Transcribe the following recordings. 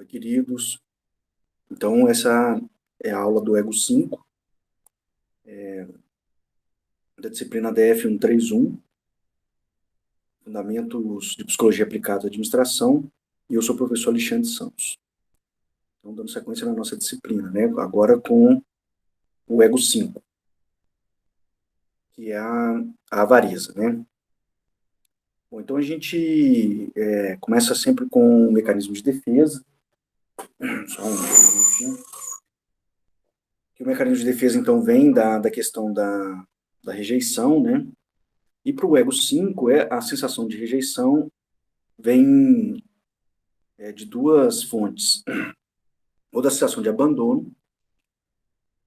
Oi, queridos. Então, essa é a aula do Ego 5, da disciplina DF 131, Fundamentos de Psicologia Aplicada à Administração, e eu sou o professor Alexandre Santos. Então, dando sequência na nossa disciplina, né? Agora com o Ego 5, que é a avareza, né? Bom, então a gente começa sempre com o mecanismo de defesa. Só um minutinho. Que o mecanismo de defesa, então, vem da questão da rejeição, né? E para o ego 5, a sensação de rejeição vem de duas fontes. Ou da sensação de abandono,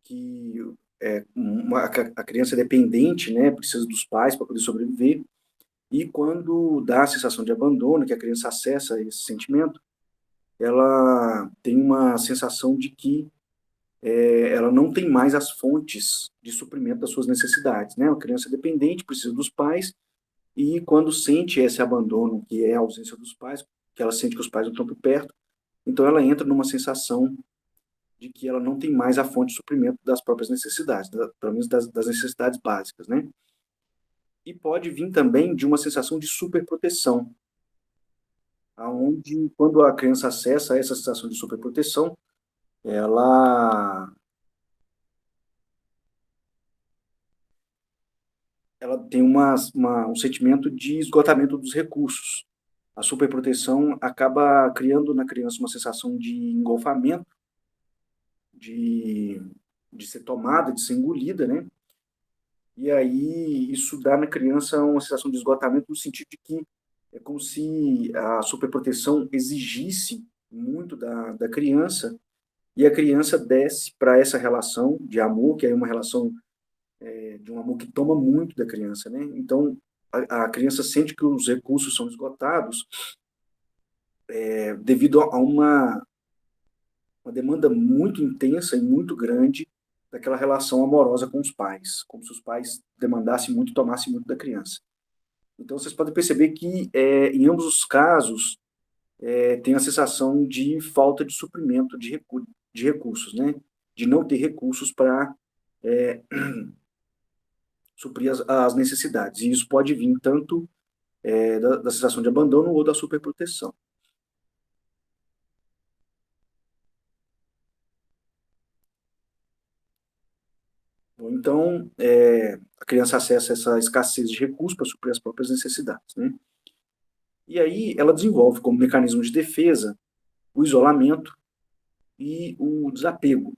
que a criança é dependente, né, precisa dos pais para poder sobreviver, e quando dá a sensação de abandono, que a criança acessa esse sentimento, ela tem uma sensação de que ela não tem mais as fontes de suprimento das suas necessidades, né? A criança é dependente, precisa dos pais, e quando sente esse abandono, que é a ausência dos pais, que ela sente que os pais não estão por perto, então ela entra numa sensação de que ela não tem mais a fonte de suprimento das próprias necessidades, pelo menos das necessidades básicas, né? E pode vir também de uma sensação de superproteção, aonde quando a criança acessa essa sensação de superproteção, ela ela tem um sentimento de esgotamento dos recursos. A superproteção acaba criando na criança uma sensação de engolfamento, de, de ser tomada, de ser engolida, né? E aí isso dá na criança uma sensação de esgotamento no sentido de que é como se a superproteção exigisse muito da criança e a criança desce para essa relação de amor, que é uma relação de um amor que toma muito da criança, né? Então a criança sente que os recursos são esgotados devido a uma demanda muito intensa e muito grande daquela relação amorosa com os pais, como se os pais demandassem muito, tomassem muito da criança. Então, vocês podem perceber que, em ambos os casos, tem a sensação de falta de suprimento de recursos, né? De não ter recursos para suprir as necessidades. E isso pode vir tanto da sensação de abandono ou da superproteção. Bom, então, a criança acessa essa escassez de recursos para suprir as próprias necessidades, né? E aí ela desenvolve como mecanismo de defesa o isolamento e o desapego.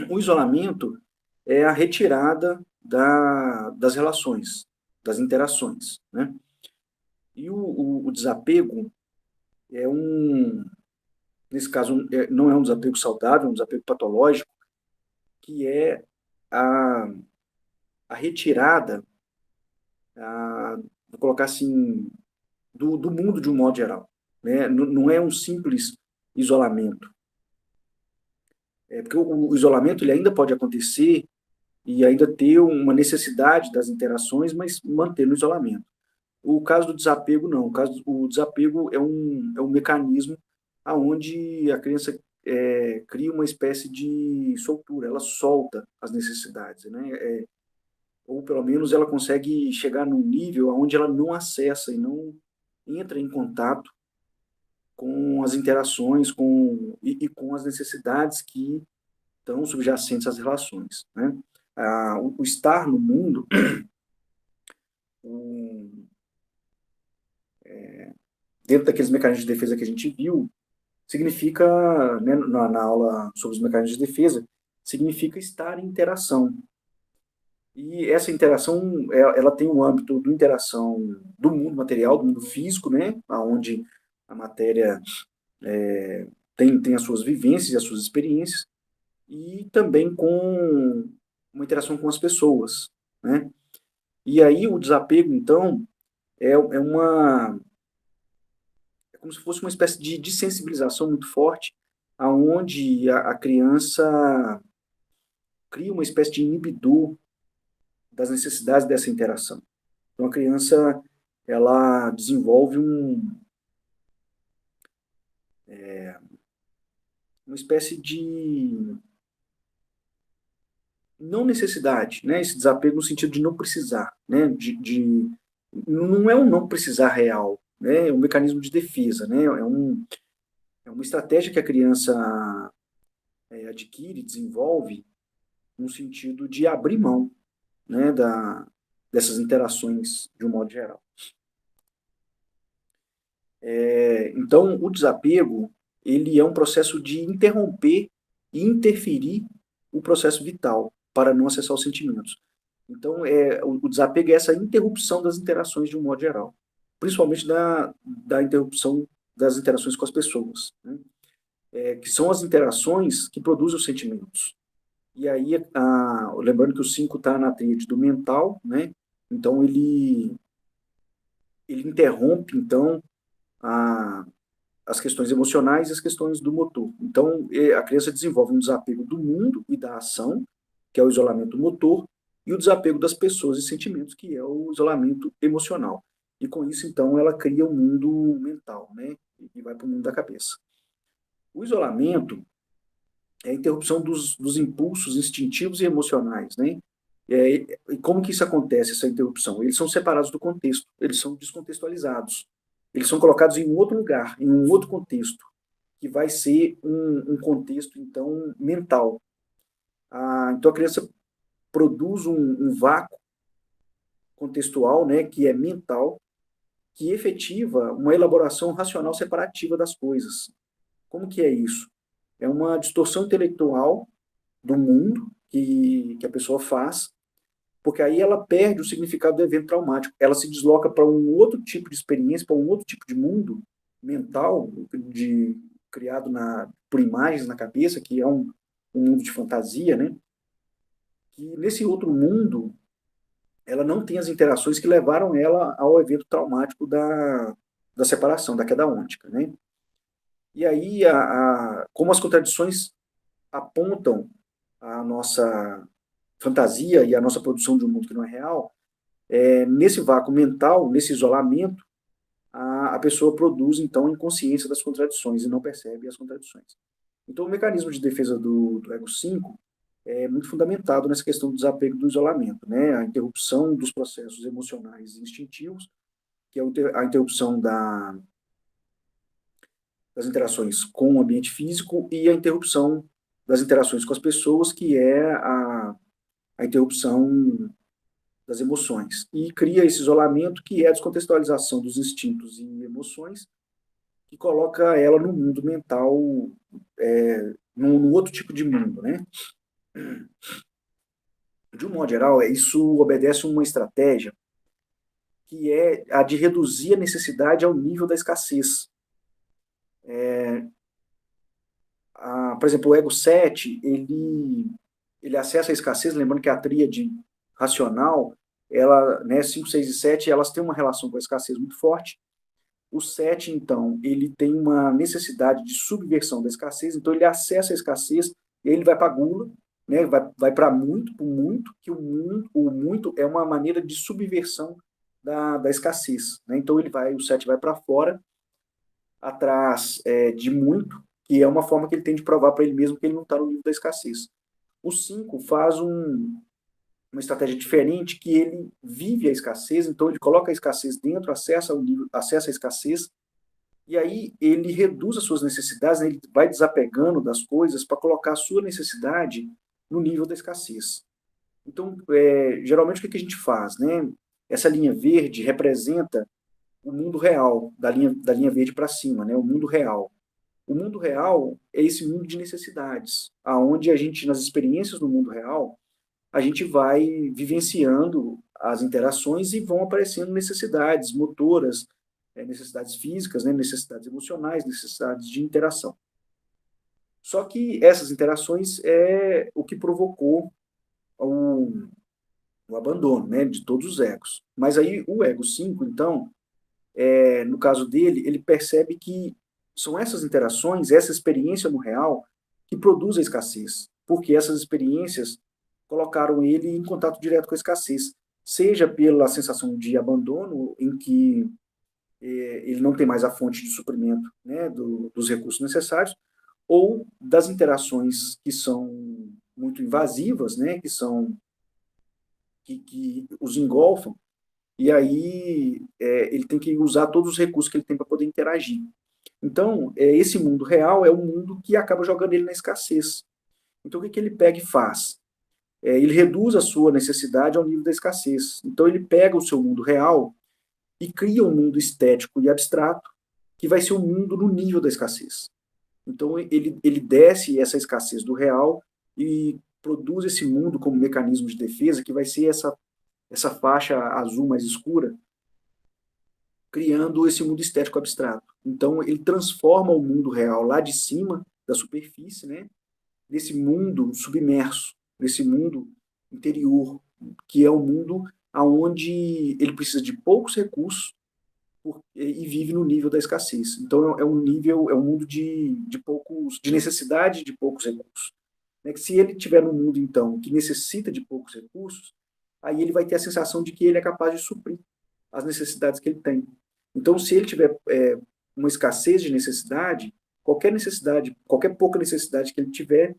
O isolamento é a retirada das relações, das interações, né? E o desapego é nesse caso, não é um desapego saudável, é um desapego patológico, que é a, a retirada, vou colocar assim, do mundo de um modo geral, né? Não é um simples isolamento. Porque o isolamento ele ainda pode acontecer e ainda ter uma necessidade das interações, mas manter no isolamento. O caso do desapego, não. O desapego é um mecanismo onde a criança cria uma espécie de soltura, ela solta as necessidades, né? Ou pelo menos ela consegue chegar num nível onde ela não acessa e não entra em contato com as interações e com as necessidades que estão subjacentes às relações, né? O estar no mundo, um, dentro daqueles mecanismos de defesa que a gente viu, significa, né, na aula sobre os mecanismos de defesa, significa estar em interação. E essa interação, ela tem um âmbito de interação do mundo material, do mundo físico, né, onde a matéria tem as suas vivências e as suas experiências, e também com uma interação com as pessoas, né? E aí o desapego, então, é como se fosse uma espécie de desensibilização muito forte, aonde a criança cria uma espécie de inibidor das necessidades dessa interação. Então a criança ela desenvolve uma espécie de não necessidade, né? Esse desapego no sentido de não precisar, né? Não é um não precisar real, né? É um mecanismo de defesa, né? É uma estratégia que a criança adquire, desenvolve, no sentido de abrir mão, né? Dessas interações de um modo geral. Então, o desapego, ele é um processo de interromper e interferir o processo vital para não acessar os sentimentos. Então, o desapego é essa interrupção das interações de um modo geral, principalmente da interrupção das interações com as pessoas, né? Que são as interações que produzem os sentimentos. E aí, lembrando que o 5 está na tríade do mental, né? Então, ele interrompe, então, a, as questões emocionais e as questões do motor. Então, a criança desenvolve um desapego do mundo e da ação, que é o isolamento motor, e o desapego das pessoas e sentimentos, que é o isolamento emocional. E com isso, então, ela cria um mundo mental, né? E vai para o mundo da cabeça. O isolamento é a interrupção dos impulsos instintivos e emocionais, né? E como que isso acontece, essa interrupção? Eles são separados do contexto, eles são descontextualizados, eles são colocados em um outro lugar, em um outro contexto, que vai ser um contexto, então, mental. Então, a criança produz um vácuo contextual, né, que é mental, que efetiva uma elaboração racional separativa das coisas. Como que é isso? É uma distorção intelectual do mundo que a pessoa faz, porque aí ela perde o significado do evento traumático. Ela se desloca para um outro tipo de experiência, para um outro tipo de mundo mental, criado por imagens na cabeça, que é um mundo de fantasia, né? Que nesse outro mundo, ela não tem as interações que levaram ela ao evento traumático da separação, da queda ôntica, né? E aí, como as contradições apontam a nossa fantasia e a nossa produção de um mundo que não é real, nesse vácuo mental, nesse isolamento, a pessoa produz, então, inconsciência das contradições e não percebe as contradições. Então, o mecanismo de defesa do ego 5 é muito fundamentado nessa questão do desapego do isolamento, né? A interrupção dos processos emocionais e instintivos, que é a interrupção das interações com o ambiente físico e a interrupção das interações com as pessoas, que é a interrupção das emoções. E cria esse isolamento, que é a descontextualização dos instintos e emoções, que coloca ela no mundo mental, num outro tipo de mundo, né? De um modo geral, isso obedece a uma estratégia que é a de reduzir a necessidade ao nível da escassez. Por exemplo, o ego 7, ele acessa a escassez, lembrando que a tríade racional, ela, né, 5, 6 e 7, elas têm uma relação com a escassez muito forte. O 7, então, ele tem uma necessidade de subversão da escassez, então ele acessa a escassez e ele vai para a gula, né, vai para muito, que o muito é uma maneira de subversão da escassez. Né? Então o 7 vai para fora, atrás de muito, que é uma forma que ele tem de provar para ele mesmo que ele não está no nível da escassez. O 5 faz uma estratégia diferente, que ele vive a escassez, então ele coloca a escassez dentro, acessa a escassez, e aí ele reduz as suas necessidades, né? Ele vai desapegando das coisas para colocar a sua necessidade no nível da escassez. Então, geralmente o que a gente faz? Né? Essa linha verde representa o mundo real, da linha verde para cima, né? O mundo real. O mundo real é esse mundo de necessidades, aonde a gente, nas experiências no mundo real, a gente vai vivenciando as interações e vão aparecendo necessidades motoras, necessidades físicas, né, necessidades emocionais, necessidades de interação. Só que essas interações é o que provocou o abandono, né, de todos os egos. Mas aí o ego 5, então, no caso dele, ele percebe que são essas interações, essa experiência no real, que produz a escassez, porque essas experiências colocaram ele em contato direto com a escassez, seja pela sensação de abandono, em que ele não tem mais a fonte de suprimento, né, dos recursos necessários, ou das interações que são muito invasivas, né, que os engolfam, e aí ele tem que usar todos os recursos que ele tem para poder interagir. Então, esse mundo real é um mundo que acaba jogando ele na escassez. Então, o que ele pega e faz? Ele reduz a sua necessidade ao nível da escassez. Então, ele pega o seu mundo real e cria um mundo estético e abstrato que vai ser um mundo no nível da escassez. Então, ele desce essa escassez do real e produz esse mundo como mecanismo de defesa, que vai ser essa faixa azul mais escura, criando esse mundo estético abstrato. Então, ele transforma o mundo real lá de cima, da superfície, né, nesse mundo submerso, nesse mundo interior, que é um mundo onde ele precisa de poucos recursos e vive no nível da escassez. Então, é um mundo de necessidade de poucos recursos. Né? Que se ele tiver num mundo, então, que necessita de poucos recursos, aí ele vai ter a sensação de que ele é capaz de suprir as necessidades que ele tem. Então, se ele tiver uma escassez de necessidade, qualquer pouca necessidade que ele tiver,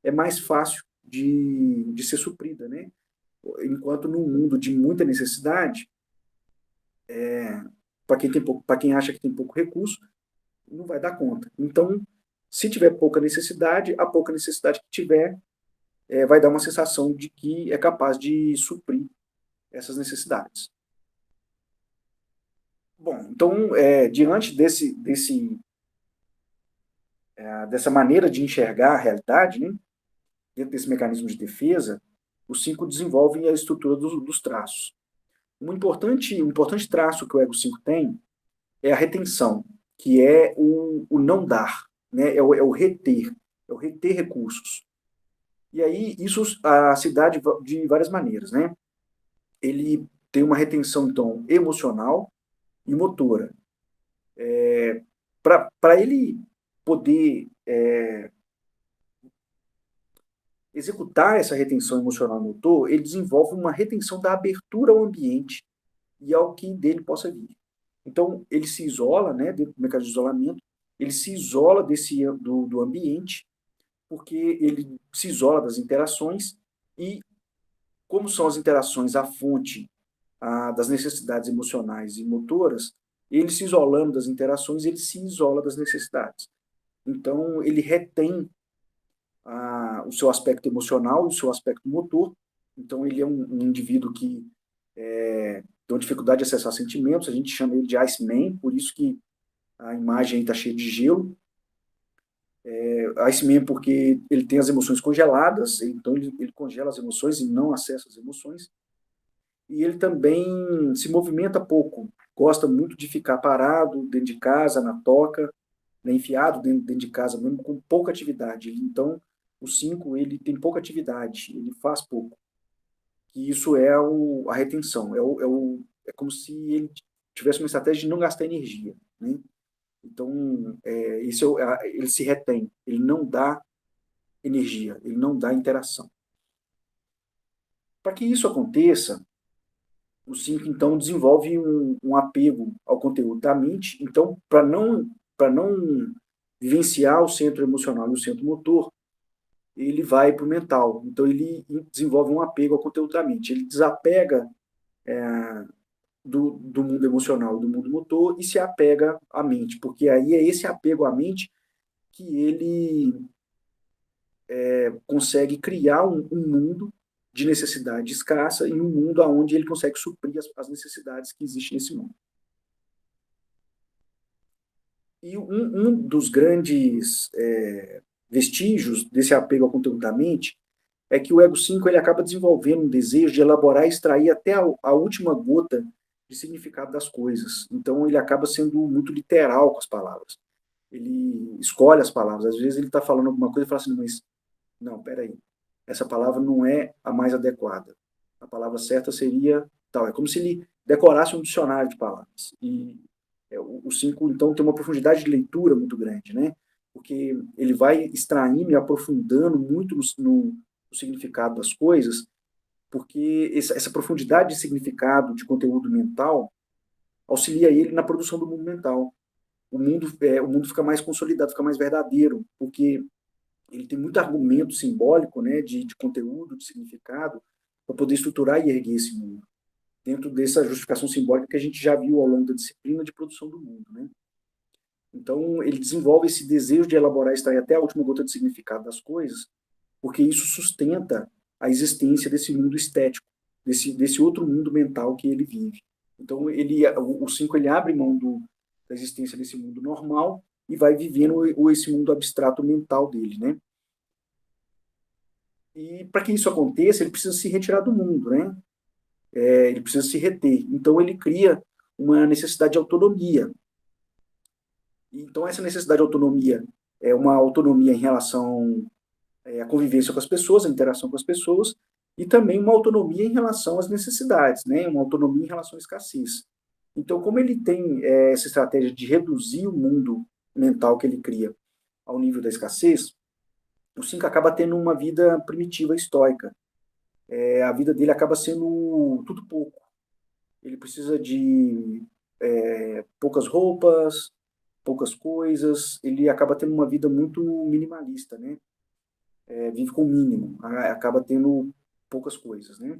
é mais fácil de ser suprida, né? Enquanto num mundo de muita necessidade, para quem acha que tem pouco recurso, não vai dar conta. Então, se tiver pouca necessidade, a pouca necessidade que tiver vai dar uma sensação de que é capaz de suprir essas necessidades. Bom, então, diante dessa maneira de enxergar a realidade, né, dentro desse mecanismo de defesa, os 5 desenvolvem a estrutura dos traços. Um importante traço que o ego 5 tem é a retenção, que é o não dar, né? É o reter, é o reter recursos. E aí isso se dá de várias maneiras, né? Ele tem uma retenção, então, emocional e motora. Para ele poder executar essa retenção emocional e motor, ele desenvolve uma retenção da abertura ao ambiente e ao que dele possa vir. Então, ele se isola, né, dentro do mecanismo de isolamento, ele se isola do ambiente, porque ele se isola das interações, e como são as interações a fonte das necessidades emocionais e motoras, ele se isolando das interações, ele se isola das necessidades. Então, ele retém o seu aspecto emocional, o seu aspecto motor. Então, ele é um indivíduo que tem uma dificuldade de acessar sentimentos, a gente chama ele de Iceman, por isso que a imagem está cheia de gelo. Iceman porque ele tem as emoções congeladas, então ele congela as emoções e não acessa as emoções. E ele também se movimenta pouco, gosta muito de ficar parado dentro de casa, na toca, né, enfiado dentro de casa, mesmo com pouca atividade. Então, o 5, ele tem pouca atividade, ele faz pouco. E isso é a retenção, é como se ele tivesse uma estratégia de não gastar energia, né? Então, ele se retém, ele não dá energia, ele não dá interação. Para que isso aconteça, o 5, então, desenvolve um apego ao conteúdo da mente. Então, para não vivenciar o centro emocional e o centro motor, ele vai para o mental. Então, ele desenvolve um apego ao conteúdo da mente. Ele desapega do mundo emocional, do mundo motor, e se apega à mente, porque aí é esse apego à mente que ele consegue criar um mundo de necessidade escassa e um mundo onde ele consegue suprir as necessidades que existem nesse mundo. E um dos grandes vestígios desse apego ao conteúdo da mente é que o ego 5 ele acaba desenvolvendo um desejo de elaborar e extrair até a última gota de significado das coisas. Então, ele acaba sendo muito literal com as palavras. Ele escolhe as palavras. Às vezes, ele está falando alguma coisa e fala assim, mas não, peraí, essa palavra não é a mais adequada. A palavra certa seria tal. É como se ele decorasse um dicionário de palavras. E o 5, então, tem uma profundidade de leitura muito grande, né? Porque ele vai extraindo e aprofundando muito no significado das coisas, porque essa profundidade de significado, de conteúdo mental, auxilia ele na produção do mundo mental. O mundo fica mais consolidado, fica mais verdadeiro, porque ele tem muito argumento simbólico, né, de conteúdo, de significado, para poder estruturar e erguer esse mundo, dentro dessa justificação simbólica que a gente já viu ao longo da disciplina de produção do mundo, né? Então, ele desenvolve esse desejo de elaborar, extrair até a última gota de significado das coisas, porque isso sustenta a existência desse mundo estético, desse outro mundo mental que ele vive. Então, o 5 ele abre mão da existência desse mundo normal e vai vivendo esse mundo abstrato mental dele, né? E para que isso aconteça, ele precisa se retirar do mundo, né? Ele precisa se reter. Então, ele cria uma necessidade de autonomia. Então, essa necessidade de autonomia é uma autonomia em relação à convivência com as pessoas, à interação com as pessoas, e também uma autonomia em relação às necessidades, né? Uma autonomia em relação à escassez. Então, como ele tem essa estratégia de reduzir o mundo mental que ele cria ao nível da escassez, o 5 acaba tendo uma vida primitiva, estoica. A vida dele acaba sendo tudo pouco. Ele precisa de poucas roupas, poucas coisas, ele acaba tendo uma vida muito minimalista, né? Vive com o mínimo, acaba tendo poucas coisas, né?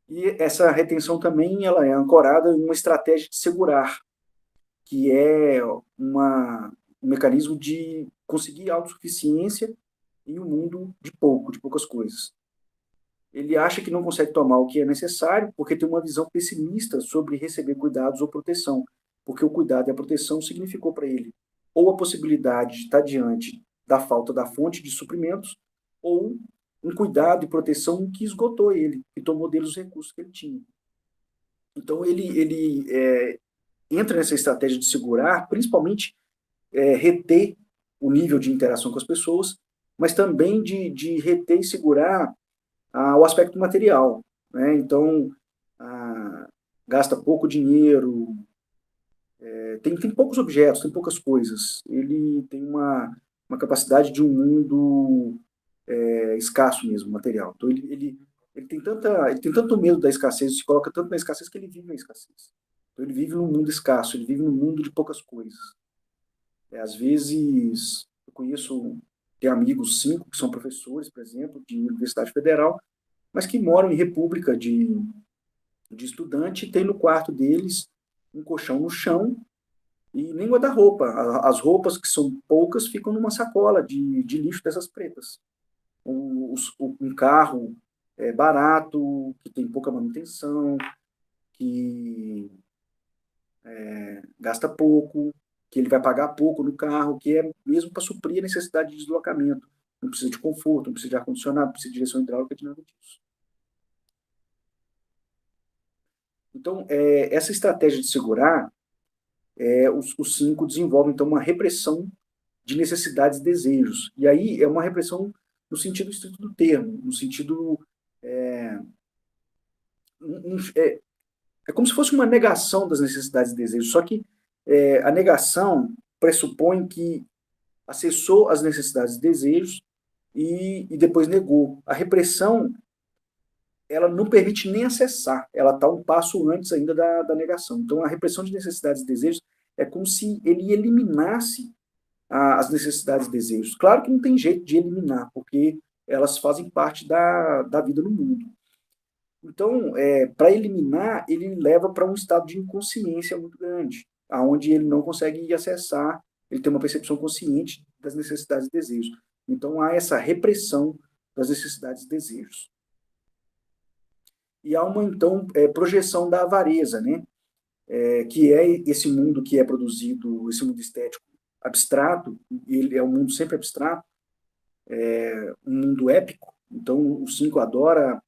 E essa retenção também ela é ancorada em uma estratégia de segurar, que é um mecanismo de conseguir autossuficiência em um mundo de poucas coisas. Ele acha que não consegue tomar o que é necessário porque tem uma visão pessimista sobre receber cuidados ou proteção, porque o cuidado e a proteção significou para ele ou a possibilidade de estar diante da falta da fonte de suprimentos, ou um cuidado e proteção que esgotou ele, que tomou dele os recursos que ele tinha. Então, ele entra nessa estratégia de segurar, principalmente reter o nível de interação com as pessoas, mas também de reter e segurar o aspecto material, né? Então, gasta pouco dinheiro, tem poucos objetos, tem poucas coisas. Ele tem uma capacidade de um mundo escasso mesmo, material. Então, ele tem tanto medo da escassez, se coloca tanto na escassez que ele vive na escassez. Então, ele vive num mundo escasso, ele vive num mundo de poucas coisas. Às vezes, eu conheço, tenho amigos 5 que são professores, por exemplo, de Universidade Federal, mas que moram em república de estudante, e tem no quarto deles um colchão no chão e nem guarda-roupa. As roupas, que são poucas, ficam numa sacola de lixo dessas pretas. Um carro barato, que tem pouca manutenção, que gasta pouco, que ele vai pagar pouco no carro, que é mesmo para suprir a necessidade de deslocamento. Não precisa de conforto, não precisa de ar-condicionado, não precisa de direção hidráulica, de nada disso. Então, essa estratégia de segurar, os 5 desenvolvem, então, uma repressão de necessidades e desejos. E aí é uma repressão no sentido estrito do termo, no sentido... É como se fosse uma negação das necessidades e desejos, só que a negação pressupõe que acessou as necessidades e desejos e depois negou. A repressão, ela não permite nem acessar, ela está um passo antes ainda da negação. Então, a repressão de necessidades e desejos é como se ele eliminasse as necessidades e desejos. Claro que não tem jeito de eliminar, porque elas fazem parte da vida no mundo. Então, para eliminar, ele leva para um estado de inconsciência muito grande, aonde ele não consegue acessar, ele tem uma percepção consciente das necessidades e desejos. Então, há essa repressão das necessidades e desejos. E há uma, então, projeção da avareza, né? Que é esse mundo que é produzido, esse mundo estético abstrato, ele é um mundo sempre abstrato, um mundo épico. Então, o 5 adora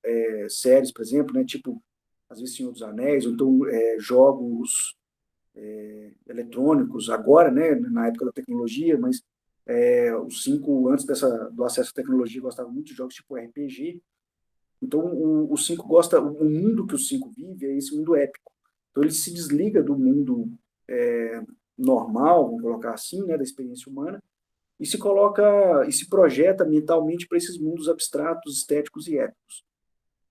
séries, por exemplo, né? Tipo, às vezes Senhor dos Anéis, ou então jogos eletrônicos, agora, né? Na época da tecnologia, mas os 5, antes do acesso à tecnologia, gostavam muito de jogos tipo RPG. Então, o 5 gosta, o mundo que o 5 vive é esse mundo épico. Então, ele se desliga do mundo normal, vamos colocar assim, né, da experiência humana, e se coloca, e se projeta mentalmente para esses mundos abstratos, estéticos e épicos.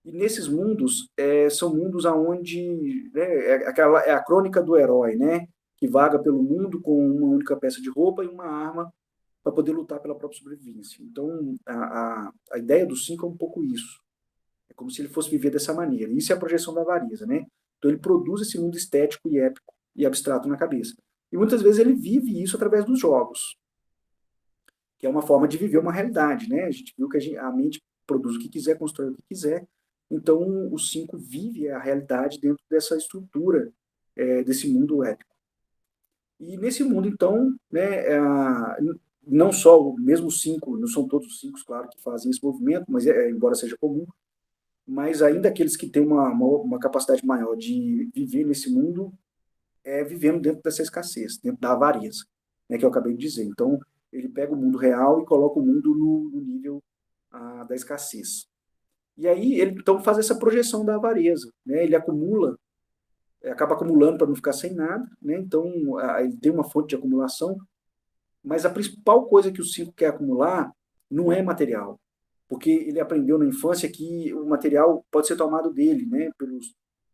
E nesses mundos, são mundos onde, né, é a crônica do herói, né, que vaga pelo mundo com uma única peça de roupa e uma arma para poder lutar pela própria sobrevivência. Então, a ideia do 5 é um pouco isso. É como se ele fosse viver dessa maneira. Isso é a projeção da avareza, né? Então, ele produz esse mundo estético e épico e abstrato na cabeça. E muitas vezes ele vive isso através dos jogos, que é uma forma de viver uma realidade, né? A gente viu que a mente produz o que quiser, constrói o que quiser. Então, o 5 vive a realidade dentro dessa estrutura, desse mundo épico. E nesse mundo, então, né, não só o mesmo 5, não são todos os 5, claro, que fazem esse movimento, mas embora seja comum, mas ainda aqueles que têm uma capacidade maior de viver nesse mundo, vivendo dentro dessa escassez, dentro da avareza, né, que eu acabei de dizer. Então, ele pega o mundo real e coloca o mundo no nível da escassez. E aí ele então faz essa projeção da avareza, né? Ele acumula, acaba acumulando para não ficar sem nada, né? Então ele tem uma fonte de acumulação, mas a principal coisa que o 5 quer acumular não é material, porque ele aprendeu na infância que o material pode ser tomado dele, né?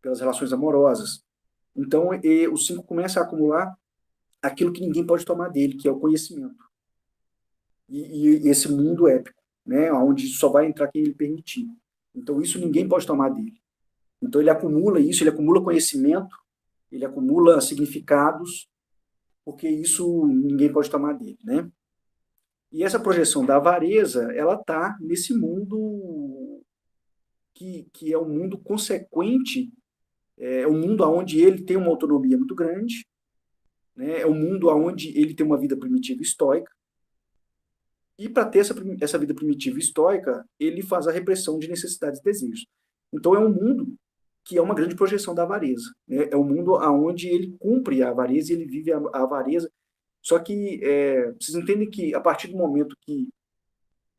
Pelas relações amorosas. Então o 5 começa a acumular aquilo que ninguém pode tomar dele, que é o conhecimento. E esse mundo épico, né? Onde só vai entrar quem ele permitir. Então isso ninguém pode tomar dele. Então ele acumula isso, ele acumula conhecimento, ele acumula significados, porque isso ninguém pode tomar dele, né? E essa projeção da avareza, ela está nesse mundo que é um mundo consequente, um mundo onde ele tem uma autonomia muito grande, né? É um mundo onde ele tem uma vida primitiva estoica, e para ter essa vida primitiva estoica, ele faz a repressão de necessidades e desejos. Então é um mundo que é uma grande projeção da avareza. Né? É um mundo onde ele cumpre a avareza e ele vive a avareza. Só que vocês entendem que a partir do momento que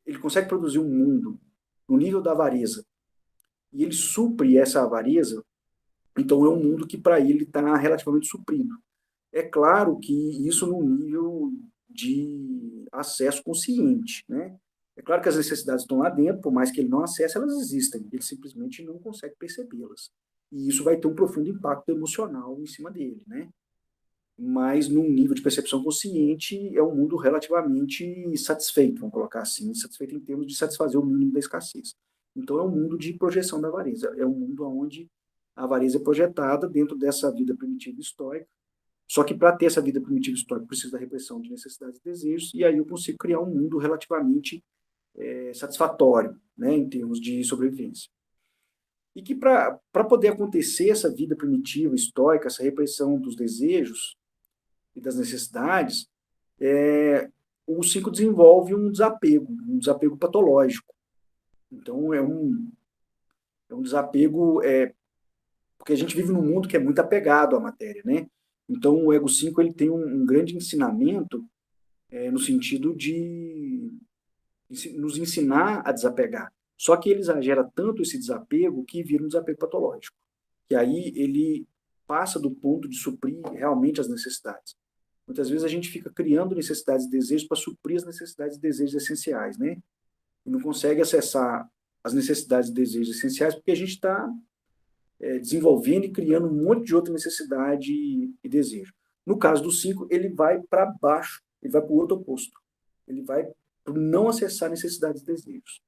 ele consegue produzir um mundo no nível da avareza e ele supre essa avareza, então é um mundo que para ele está relativamente suprido. É claro que isso no nível de acesso consciente, né? É claro que as necessidades estão lá dentro, por mais que ele não acesse, elas existem. Ele simplesmente não consegue percebê-las. E isso vai ter um profundo impacto emocional em cima dele, né? Mas num nível de percepção consciente, é um mundo relativamente satisfeito, vamos colocar assim, satisfeito em termos de satisfazer o mínimo da escassez. Então é um mundo de projeção da avareza, é um mundo onde a avareza é projetada dentro dessa vida primitiva estoica, só que para ter essa vida primitiva histórica, precisa da repressão de necessidades e desejos, e aí eu consigo criar um mundo relativamente satisfatório, né, em termos de sobrevivência. E que para poder acontecer essa vida primitiva, histórica, essa repressão dos desejos e das necessidades, o 5 desenvolve um desapego patológico. Então é um desapego, porque a gente vive num mundo que é muito apegado à matéria, né? Então o ego 5 ele tem um grande ensinamento no sentido de nos ensinar a desapegar. Só que ele exagera tanto esse desapego que vira um desapego patológico. Que aí ele passa do ponto de suprir realmente as necessidades. Muitas vezes a gente fica criando necessidades e desejos para suprir as necessidades e desejos essenciais, né? E não consegue acessar as necessidades e desejos essenciais porque a gente está desenvolvendo e criando um monte de outra necessidade e desejo. No caso do 5, ele vai para baixo, ele vai para o outro oposto. Ele vai para não acessar necessidades e desejos.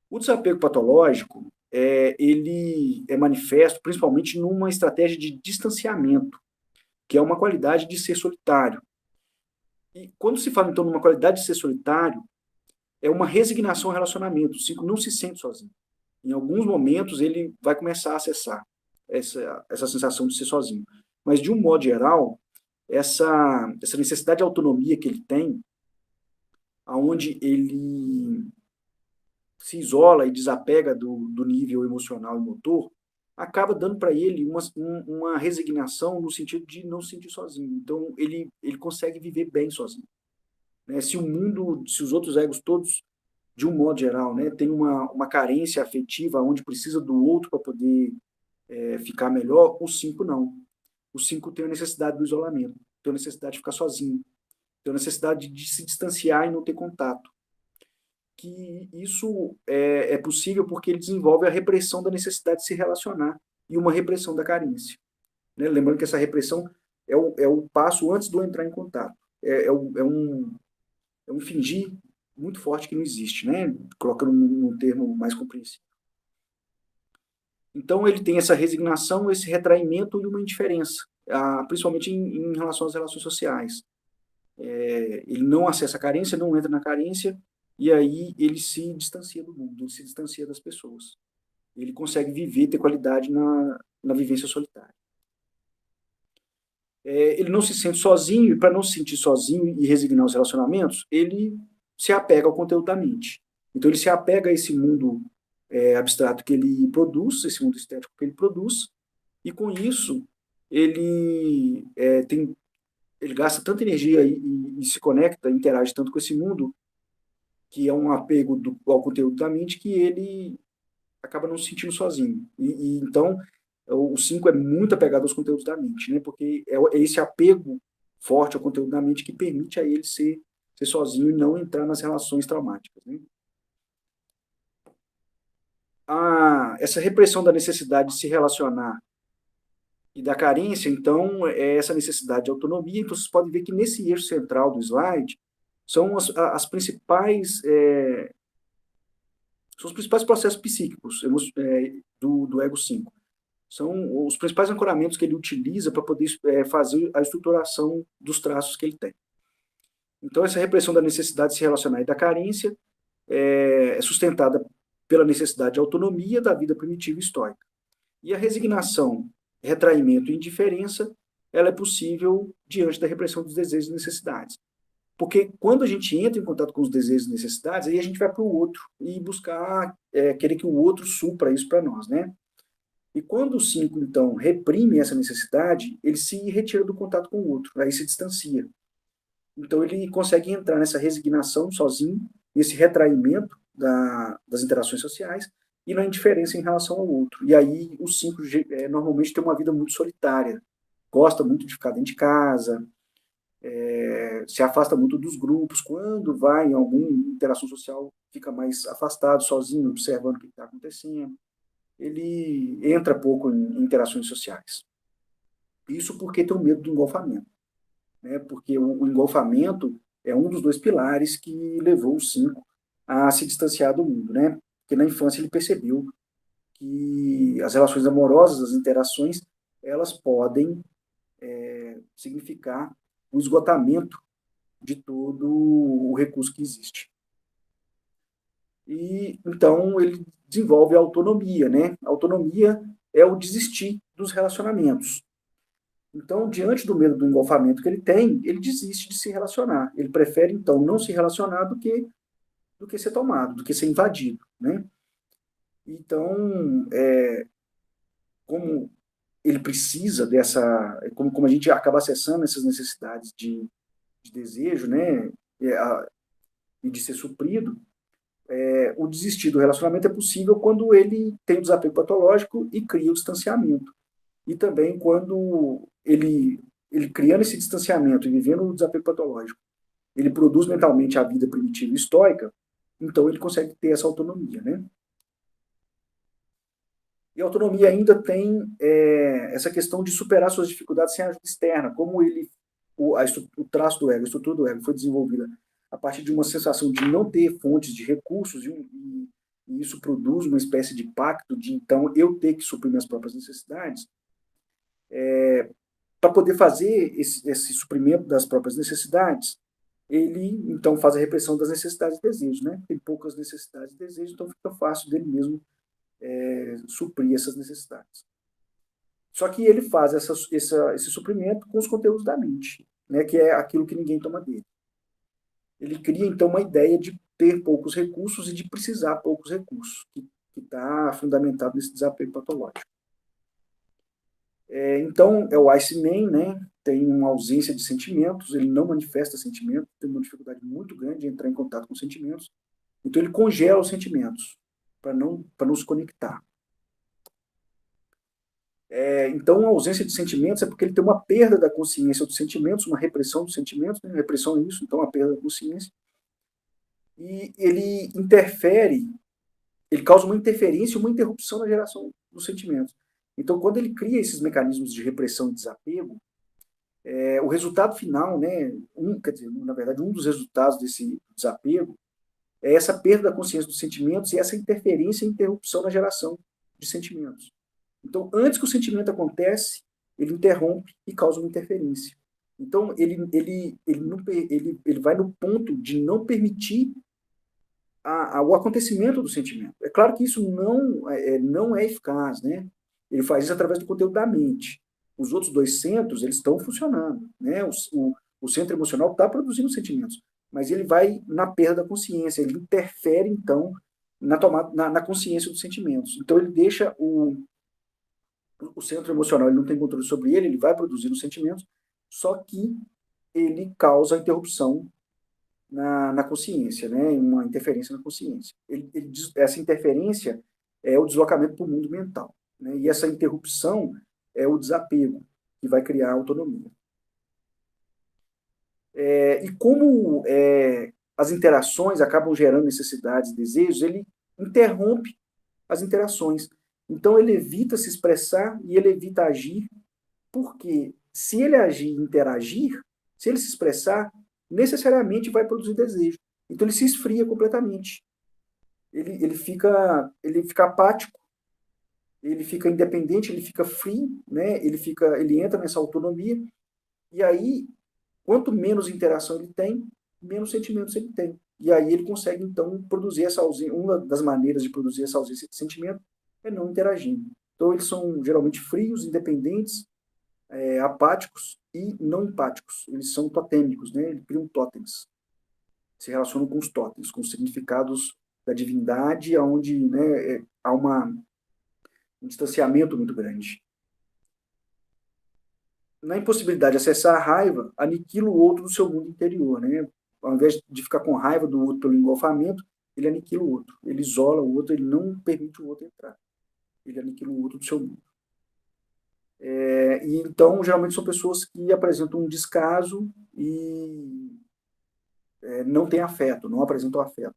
O desapego patológico, ele é manifesto principalmente numa estratégia de distanciamento, que é uma qualidade de ser solitário. E quando se fala, então, numa qualidade de ser solitário, é uma resignação ao relacionamento. O 5 não se sente sozinho. Em alguns momentos, ele vai começar a acessar essa sensação de ser sozinho. Mas, de um modo geral, essa necessidade de autonomia que ele tem, aonde ele se isola e desapega do nível emocional e motor, acaba dando para ele uma resignação no sentido de não se sentir sozinho. Então, ele consegue viver bem sozinho. Né? Se o mundo, se os outros egos todos, de um modo geral, né, tem uma carência afetiva onde precisa do outro para poder ficar melhor, o 5 não. O 5 tem a necessidade do isolamento, tem a necessidade de ficar sozinho, tem a necessidade de se distanciar e não ter contato. que isso é possível porque ele desenvolve a repressão da necessidade de se relacionar e uma repressão da carência. Né? Lembrando que essa repressão é o passo antes do entrar em contato. É um fingir muito forte que não existe, né? Colocando num termo mais compreensível. Então, ele tem essa resignação, esse retraimento e uma indiferença, principalmente em relação às relações sociais. Ele não acessa a carência, não entra na carência, e aí ele se distancia do mundo, ele se distancia das pessoas. Ele consegue viver, ter qualidade na vivência solitária. Ele não se sente sozinho, e para não se sentir sozinho e resignar os relacionamentos, ele se apega ao conteúdo da mente. Então, ele se apega a esse mundo abstrato que ele produz, esse mundo estético que ele produz, e com isso, ele ele gasta tanta energia e se conecta, interage tanto com esse mundo, que é um apego ao conteúdo da mente, que ele acaba não se sentindo sozinho. Então, o 5 é muito apegado aos conteúdos da mente, né? Porque é esse apego forte ao conteúdo da mente que permite a ele ser sozinho e não entrar nas relações traumáticas, né? Essa repressão da necessidade de se relacionar e da carência, então, é essa necessidade de autonomia. Então, vocês podem ver que nesse eixo central do slide são as principais são os principais processos psíquicos do ego 5. São os principais ancoramentos que ele utiliza para poder fazer a estruturação dos traços que ele tem. Então, essa repressão da necessidade de se relacionar e da carência é sustentada pela necessidade de autonomia da vida primitiva e estoica. E a resignação, retraimento e indiferença, ela é possível diante da repressão dos desejos e necessidades. Porque quando a gente entra em contato com os desejos e necessidades, aí a gente vai para o outro e buscar, querer que o outro supra isso para nós, né? E quando o 5, então, reprime essa necessidade, ele se retira do contato com o outro, aí se distancia. Então, ele consegue entrar nessa resignação sozinho, nesse retraimento das interações sociais e na indiferença em relação ao outro. E aí, o 5 normalmente tem uma vida muito solitária, gosta muito de ficar dentro de casa, se afasta muito dos grupos. Quando vai em alguma interação social, fica mais afastado, sozinho, observando o que está acontecendo. Ele entra pouco em interações sociais. Isso porque tem o medo do engolfamento, né? Porque o engolfamento é um dos dois pilares que levou o 5 a se distanciar do mundo, né? Porque na infância ele percebeu que as relações amorosas, as interações, elas podem significar o esgotamento de todo o recurso que existe. E então ele desenvolve a autonomia, né? A autonomia é o desistir dos relacionamentos. Então, diante do medo do engolfamento que ele tem, ele desiste de se relacionar. Ele prefere, então, não se relacionar do que ser tomado, do que ser invadido, né? Então, como ele precisa como a gente acaba acessando essas necessidades de desejo, né? E de ser suprido, o desistir do relacionamento é possível quando ele tem o desapego patológico e cria o distanciamento. E também quando ele criando esse distanciamento e vivendo o desapego patológico, ele produz mentalmente a vida primitiva e estoica, então ele consegue ter essa autonomia, né? E a autonomia ainda tem essa questão de superar suas dificuldades sem ajuda externa, como o traço do ego, a estrutura do ego foi desenvolvida a partir de uma sensação de não ter fontes de recursos, e isso produz uma espécie de pacto de, então, eu ter que suprir minhas próprias necessidades. Para poder fazer esse suprimento das próprias necessidades, ele, então, faz a repressão das necessidades e desejos, né? Tem poucas necessidades e desejos, então fica fácil dele mesmo suprir essas necessidades. Só que ele faz esse suprimento com os conteúdos da mente, né? Que é aquilo que ninguém toma dele. Ele cria, então, uma ideia de ter poucos recursos e de precisar poucos recursos, que está fundamentado nesse desapego patológico. Então, é o Iceman, né? Tem uma ausência de sentimentos, ele não manifesta sentimentos, tem uma dificuldade muito grande de entrar em contato com sentimentos. Então, ele congela os sentimentos, para não se conectar. Então, a ausência de sentimentos é porque ele tem uma perda da consciência dos sentimentos, uma repressão dos sentimentos, né? Repressão é isso, então, a perda da consciência. e ele interfere, ele causa uma interferência, uma interrupção na geração dos sentimentos. Então, quando ele cria esses mecanismos de repressão e desapego, o resultado final, né, quer dizer, na verdade, um dos resultados desse desapego é essa perda da consciência dos sentimentos e essa interferência e interrupção na geração de sentimentos. Então, antes que o sentimento acontece, ele interrompe e causa uma interferência. Então, ele vai no ponto de não permitir o acontecimento do sentimento. É claro que isso não é eficaz, né? Ele faz isso através do conteúdo da mente. Os outros dois centros, eles estão funcionando, né? O centro emocional está produzindo sentimentos, mas ele vai na perda da consciência, ele interfere, então, na consciência dos sentimentos. Então, ele deixa o centro emocional, ele não tem controle sobre ele vai produzir os sentimentos, só que ele causa interrupção na consciência, né? Uma interferência na consciência. Essa interferência é o deslocamento para o mundo mental, né? E essa interrupção é o desapego, que vai criar a autonomia. E como as interações acabam gerando necessidades e desejos, ele interrompe as interações. Então, ele evita se expressar e ele evita agir, porque se ele agir e interagir, se ele se expressar, necessariamente vai produzir desejo. Então, ele se esfria completamente. Ele fica apático, ele fica independente, ele fica free, né? Ele entra nessa autonomia, e aí, quanto menos interação ele tem, menos sentimentos ele tem. E aí ele consegue, então, produzir essa ausência. Uma das maneiras de produzir essa ausência de sentimento é não interagindo. Então, eles são geralmente frios, independentes, apáticos e não empáticos. Eles são totêmicos, né? Eles criam totens. Se relacionam com os totens, com os significados da divindade, onde, né, há um distanciamento muito grande. Na impossibilidade de acessar a raiva, aniquila o outro do seu mundo interior, né? Ao invés de ficar com raiva do outro pelo engolfamento, ele aniquila o outro, ele isola o outro, ele não permite o outro entrar. Ele aniquila o outro do seu mundo. E então, geralmente são pessoas que apresentam um descaso e não têm afeto, não apresentam afeto.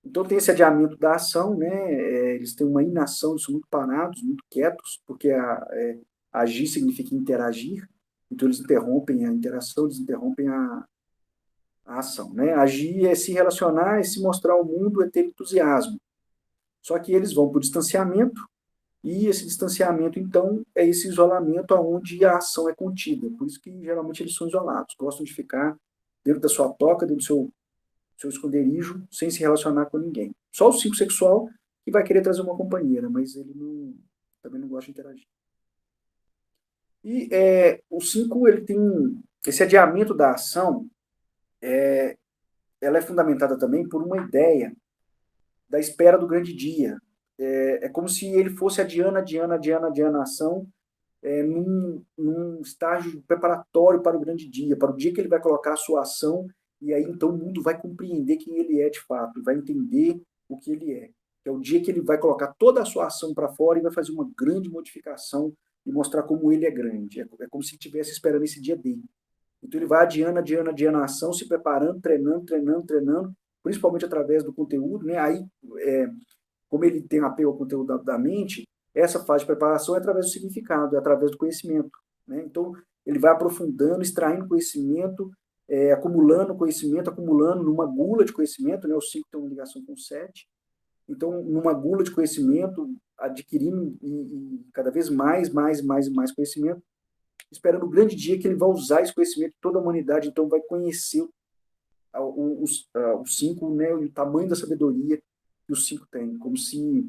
Então tem esse adiamento da ação, né? Eles têm uma inação, eles são muito parados, muito quietos, porque agir significa interagir, então eles interrompem a interação, eles interrompem a ação, né? Agir é se relacionar, é se mostrar ao mundo, é ter entusiasmo. Só que eles vão para o distanciamento, e esse distanciamento, então, é esse isolamento onde a ação é contida. Por isso que, geralmente, eles são isolados, gostam de ficar dentro da sua toca, dentro do seu esconderijo, sem se relacionar com ninguém. Só o 5 sexual que vai querer trazer uma companheira, mas ele também não gosta de interagir. E o 5, ele tem esse adiamento da ação, ela é fundamentada também por uma ideia da espera do grande dia. É como se ele fosse adiando a ação, num estágio preparatório para o grande dia, para o dia que ele vai colocar a sua ação, e aí então o mundo vai compreender quem ele é de fato, vai entender o que ele é. É o dia que ele vai colocar toda a sua ação para fora e vai fazer uma grande modificação e mostrar como ele é grande. É como se ele estivesse esperando esse dia dele. Então ele vai adiando a ação, se preparando, treinando, principalmente através do conteúdo, né? Aí, como ele tem apego ao conteúdo da mente, essa fase de preparação é através do significado, é através do conhecimento, né? Então, ele vai aprofundando, extraindo conhecimento, acumulando numa gula de conhecimento, né? O 5 tem uma ligação com o 7. Então, numa gula de conhecimento, adquirindo e cada vez mais conhecimento, esperando o grande dia que ele vai usar esse conhecimento, toda a humanidade, então, vai conhecer os 5, né? O tamanho da sabedoria que os 5 têm, como se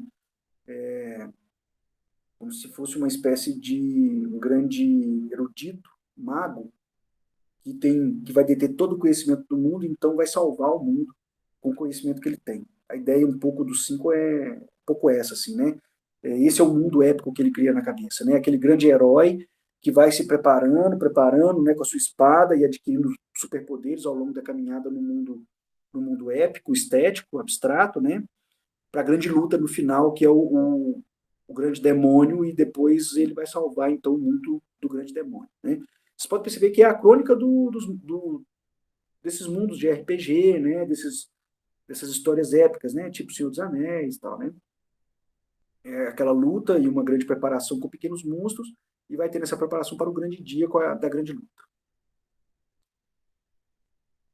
fosse uma espécie de um grande erudito, mago, que vai deter todo o conhecimento do mundo, então vai salvar o mundo com o conhecimento que ele tem. A ideia um pouco dos 5 é um pouco essa, assim, né? Esse é o mundo épico que ele cria na cabeça, né? Aquele grande herói que vai se preparando, né, com a sua espada e adquirindo superpoderes ao longo da caminhada no mundo épico, estético, abstrato, né? Para a grande luta no final, que é o grande demônio, e depois ele vai salvar, então, o mundo do grande demônio, né? Você pode perceber que é a crônica desses mundos de RPG, né, dessas histórias épicas, né, tipo Senhor dos Anéis e tal, né? É aquela luta e uma grande preparação com pequenos monstros, e vai ter essa preparação para o grande dia da grande luta.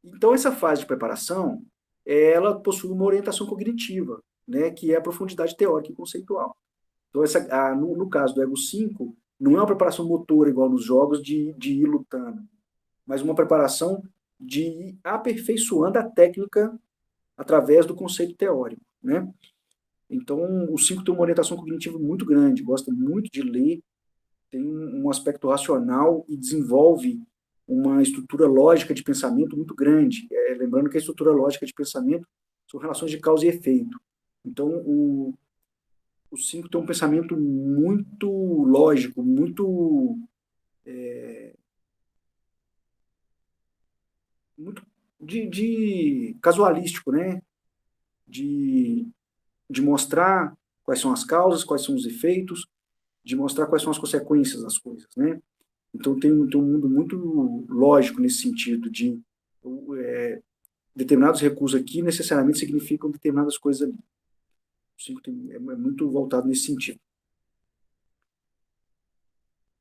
Então, essa fase de preparação, ela possui uma orientação cognitiva, né, que é a profundidade teórica e conceitual. Então, no caso do Ego 5, não é uma preparação motora igual nos jogos de ir lutando, mas uma preparação de ir aperfeiçoando a técnica através do conceito teórico, né? Então, o 5 tem uma orientação cognitiva muito grande, gosta muito de ler, tem um aspecto racional e desenvolve uma estrutura lógica de pensamento muito grande. Lembrando que a estrutura lógica de pensamento são relações de causa e efeito. Então, o 5 tem um pensamento muito lógico, muito de casualístico, né? De, de mostrar quais são as causas, quais são os efeitos, de mostrar quais são as consequências das coisas, né? Então tem um mundo muito lógico nesse sentido de é, determinados recursos aqui necessariamente significam determinadas coisas ali. O 5 é muito voltado nesse sentido.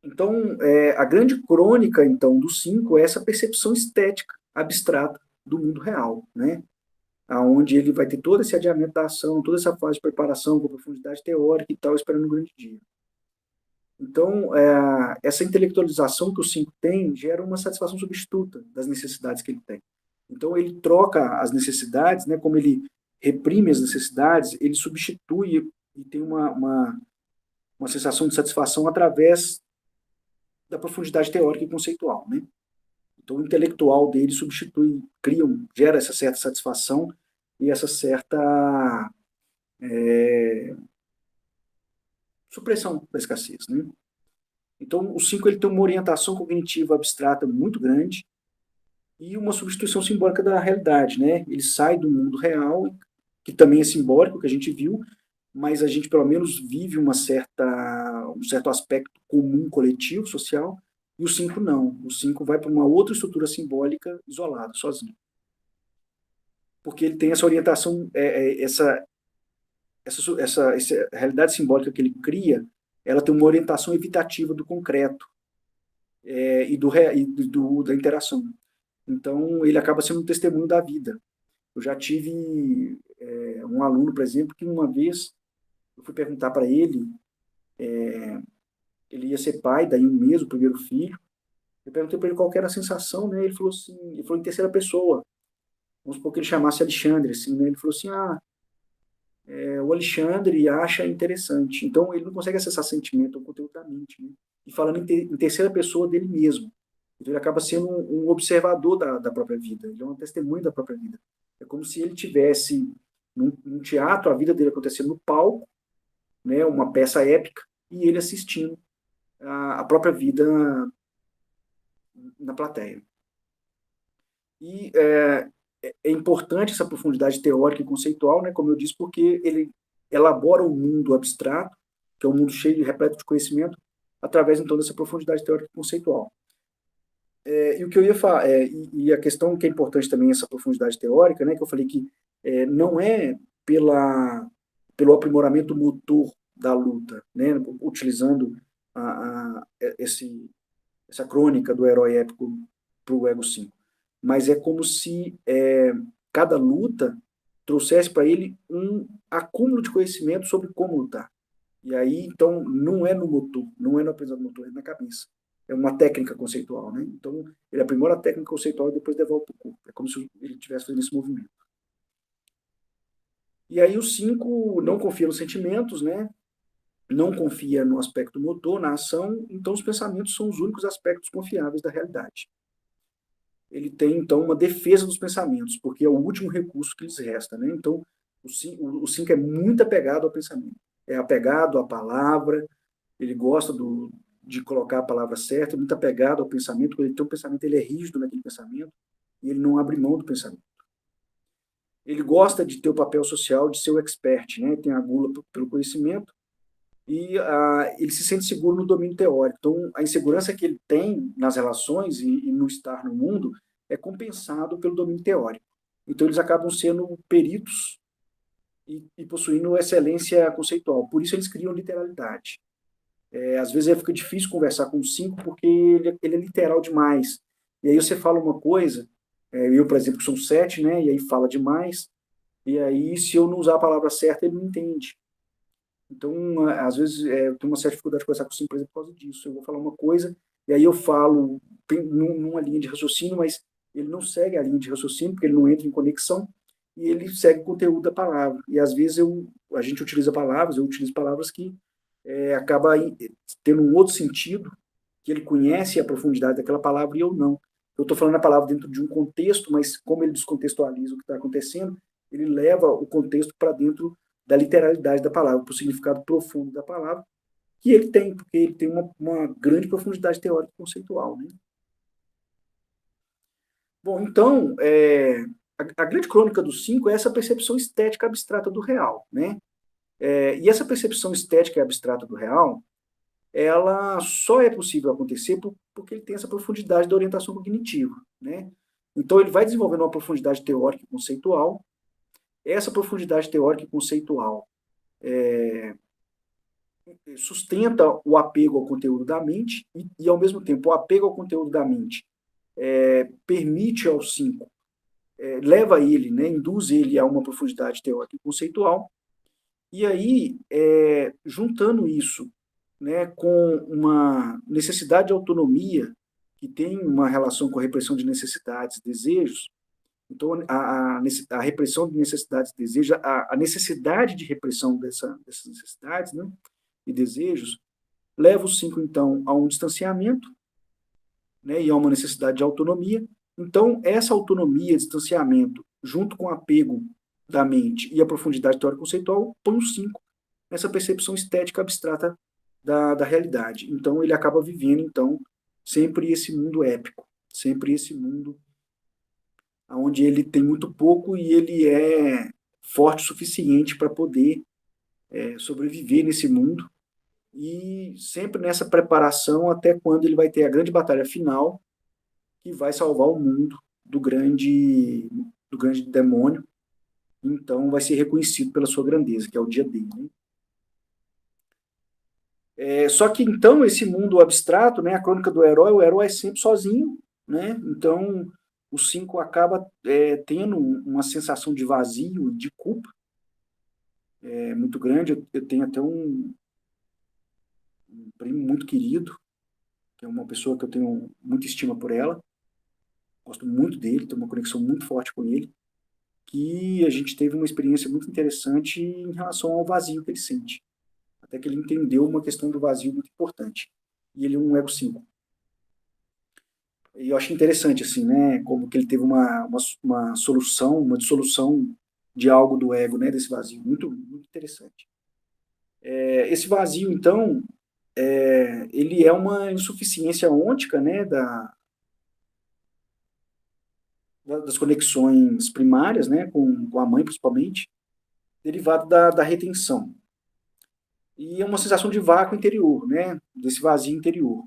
Então, a grande crônica, então, do 5 é essa percepção estética abstrata do mundo real, né? Onde ele vai ter todo esse adiamento da ação, toda essa fase de preparação com profundidade teórica e tal, esperando um grande dia. Então, essa intelectualização que o 5 tem gera uma satisfação substituta das necessidades que ele tem. Então, ele troca as necessidades, né, como ele reprime as necessidades, ele substitui e tem uma sensação de satisfação através da profundidade teórica e conceitual. Né? Então, o intelectual dele substitui, gera essa certa satisfação e essa certa supressão da escassez. Né? Então, o 5 ele tem uma orientação cognitiva abstrata muito grande e uma substituição simbólica da realidade. Né? Ele sai do mundo real, que também é simbólico, que a gente viu, mas a gente pelo menos vive um certo aspecto comum, coletivo, social, e o 5 não. O 5 vai para uma outra estrutura simbólica isolada, sozinho. Porque ele tem essa orientação, essa realidade simbólica que ele cria, ela tem uma orientação evitativa do concreto da interação. Então, ele acaba sendo um testemunho da vida. Eu já tive um aluno, por exemplo, que uma vez eu fui perguntar para ele, ele ia ser pai, daí um mês, o primeiro filho. Eu perguntei para ele qual era a sensação, né? Ele falou em terceira pessoa. Vamos supor que ele chamasse Alexandre, assim, né? Ele falou assim, o Alexandre acha interessante. Então, ele não consegue acessar sentimento, é um conteúdo da mente, né? E falando em terceira pessoa dele mesmo. Então, ele acaba sendo um observador da própria vida. Ele é um testemunho da própria vida. É como se ele tivesse num teatro, a vida dele acontecendo no palco, né? Uma peça épica, e ele assistindo a própria vida na plateia. E é importante essa profundidade teórica e conceitual, né, como eu disse, porque ele elabora um mundo abstrato, que é um mundo cheio e repleto de conhecimento, através, então, dessa profundidade teórica e conceitual. E o que eu ia falar, e a questão que é importante também, essa profundidade teórica, né, que eu falei que não é pelo aprimoramento motor da luta, né, utilizando essa crônica do herói épico para o Ego 5, mas é como se cada luta trouxesse para ele um acúmulo de conhecimento sobre como lutar. E aí, então, não é no motor, não é no aprendizado motor, é na cabeça. É uma técnica conceitual, né? Então, ele aprimora a técnica conceitual e depois devolve para o corpo. É como se ele estivesse fazendo esse movimento. E aí o 5 não confia nos sentimentos, né? Não confia no aspecto motor, na ação, então os pensamentos são os únicos aspectos confiáveis da realidade. Ele tem, então, uma defesa dos pensamentos, porque é o último recurso que lhes resta. Né? Então, o 5 é muito apegado ao pensamento. É apegado à palavra, ele gosta de colocar a palavra certa, é muito apegado ao pensamento. Quando ele tem um pensamento, ele é rígido naquele pensamento, e ele não abre mão do pensamento. Ele gosta de ter o papel social de ser o expert, né? Tem a gula pelo conhecimento, e ele se sente seguro no domínio teórico. Então, a insegurança que ele tem nas relações e no estar no mundo é compensado pelo domínio teórico. Então, eles acabam sendo peritos e possuindo excelência conceitual. Por isso, eles criam literalidade. Às vezes fica difícil conversar com o 5 porque ele é literal demais. E aí você fala uma coisa, eu, por exemplo, sou um 7, né? E aí fala demais, e aí, se eu não usar a palavra certa, ele não entende. Então, às vezes, eu tenho uma certa dificuldade de conversar com o 5, por exemplo, por causa disso. Eu vou falar uma coisa, e aí eu falo numa linha de raciocínio, mas ele não segue a linha de raciocínio, porque ele não entra em conexão, e ele segue o conteúdo da palavra. E às vezes a gente utiliza palavras, eu utilizo palavras que acaba tendo um outro sentido, que ele conhece a profundidade daquela palavra e eu não. Eu estou falando a palavra dentro de um contexto, mas como ele descontextualiza o que está acontecendo, ele leva o contexto para dentro da literalidade da palavra, para o significado profundo da palavra, que ele tem, porque ele tem uma grande profundidade teórica e conceitual. Né? Bom, então, a grande crônica do 5 é essa percepção estética abstrata do real. Né? E essa percepção estética e abstrata do real, ela só é possível acontecer porque ele tem essa profundidade da orientação cognitiva. Né? Então, ele vai desenvolvendo uma profundidade teórica e conceitual. Essa profundidade teórica e conceitual sustenta o apego ao conteúdo da mente e ao mesmo tempo, o apego ao conteúdo da mente permite ao 5, leva ele, né, induz ele a uma profundidade teórica e conceitual, e aí, juntando isso, né, com uma necessidade de autonomia que tem uma relação com a repressão de necessidades e desejos, então a repressão de necessidades e desejos, a necessidade de repressão dessas necessidades, né, e desejos, leva o 5, então, a um distanciamento, né, e a uma necessidade de autonomia. Então, essa autonomia, distanciamento, junto com o apego da mente e a profundidade teórico-conceitual, põe o 5 nessa percepção estética abstrata da realidade. Então, ele acaba vivendo, então, sempre esse mundo épico, sempre esse mundo onde ele tem muito pouco e ele é forte o suficiente para poder sobreviver nesse mundo, e sempre nessa preparação até quando ele vai ter a grande batalha final, que vai salvar o mundo do grande demônio. Então vai ser reconhecido pela sua grandeza, que é o dia dele. Né? Só que então esse mundo abstrato, né, a crônica do herói, o herói é sempre sozinho, né? Então o 5 acaba tendo uma sensação de vazio, de culpa, muito grande. Eu tenho até um primo muito querido, que é uma pessoa que eu tenho muita estima por ela, gosto muito dele, tenho uma conexão muito forte com ele, que a gente teve uma experiência muito interessante em relação ao vazio que ele sente. Até que ele entendeu uma questão do vazio muito importante. E ele é um ego 5. E eu acho interessante, assim, né, como que ele teve uma solução, uma dissolução de algo do ego, né, desse vazio. Muito, muito interessante. Esse vazio, então, ele é uma insuficiência ôntica, né, das conexões primárias, né, com a mãe principalmente, derivado da retenção. E é uma sensação de vácuo interior, né, desse vazio interior.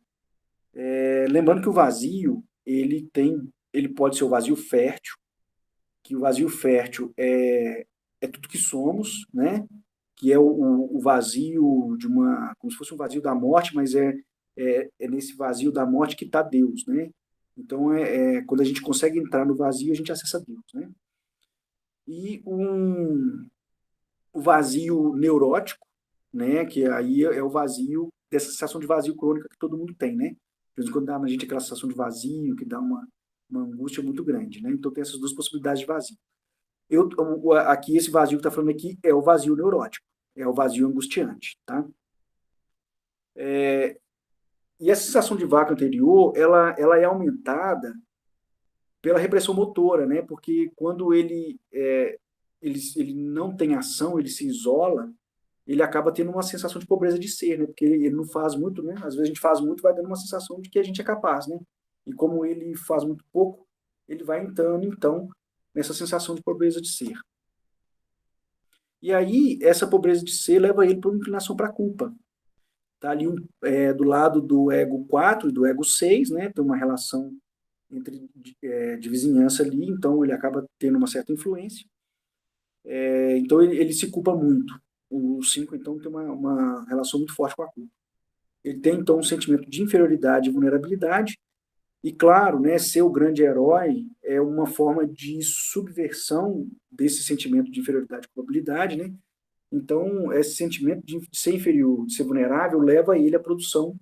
Lembrando que o vazio, ele pode ser o vazio fértil, que o vazio fértil é tudo que somos, né, que é o vazio como se fosse um vazio da morte, mas é nesse vazio da morte que está Deus, né? Então, quando a gente consegue entrar no vazio, a gente acessa Deus, né? E o vazio neurótico, né, que aí é o vazio, dessa sensação de vazio crônica que todo mundo tem, né? De vez em quando dá na gente aquela sensação de vazio, que dá uma angústia muito grande, né? Então tem essas duas possibilidades de vazio. Aqui, esse vazio que está falando aqui é o vazio neurótico, é o vazio angustiante, tá? E essa sensação de vácuo anterior, ela é aumentada pela repressão motora, né? Porque quando ele não tem ação, ele se isola, ele acaba tendo uma sensação de pobreza de ser, né? Porque ele não faz muito, né? Às vezes a gente faz muito, vai dando uma sensação de que a gente é capaz, né? E como ele faz muito pouco, ele vai entrando, então, nessa sensação de pobreza de ser. E aí, essa pobreza de ser leva ele para uma inclinação para a culpa. Está ali do lado do ego 4 e do ego 6, né? Tem uma relação de vizinhança ali, então ele acaba tendo uma certa influência. Então ele se culpa muito. O 5, então, tem uma relação muito forte com a culpa. Ele tem, então, um sentimento de inferioridade e vulnerabilidade, e, claro, né, ser o grande herói é uma forma de subversão desse sentimento de inferioridade e culpabilidade, né? Então, esse sentimento de ser inferior, de ser vulnerável, leva ele à produção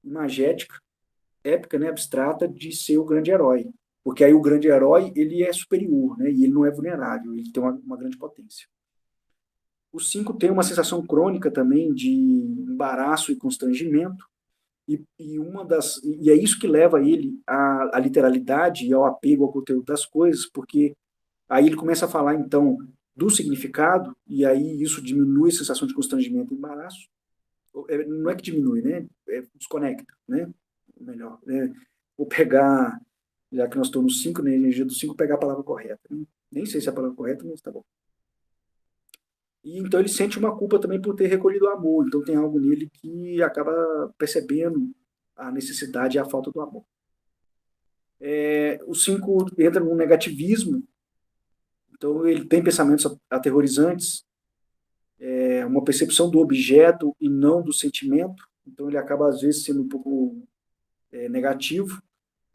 imagética, épica, né, abstrata, de ser o grande herói. Porque aí o grande herói, ele é superior, né, e ele não é vulnerável, ele tem uma grande potência. O 5 tem uma sensação crônica também de embaraço e constrangimento, e é isso que leva ele à literalidade e ao apego ao conteúdo das coisas, porque aí ele começa a falar, então, do significado, e aí isso diminui a sensação de constrangimento e embaraço. Não é que diminui, né? Desconecta, né? Melhor, né? Vou pegar, já que nós estamos no 5, na energia do 5, pegar a palavra correta. Né? Nem sei se é a palavra correta, mas tá bom. E então ele sente uma culpa também por ter recolhido o amor. Então tem algo nele que acaba percebendo a necessidade e a falta do amor. O 5 entra num negativismo, então ele tem pensamentos aterrorizantes, uma percepção do objeto e não do sentimento, então ele acaba às vezes sendo um pouco negativo,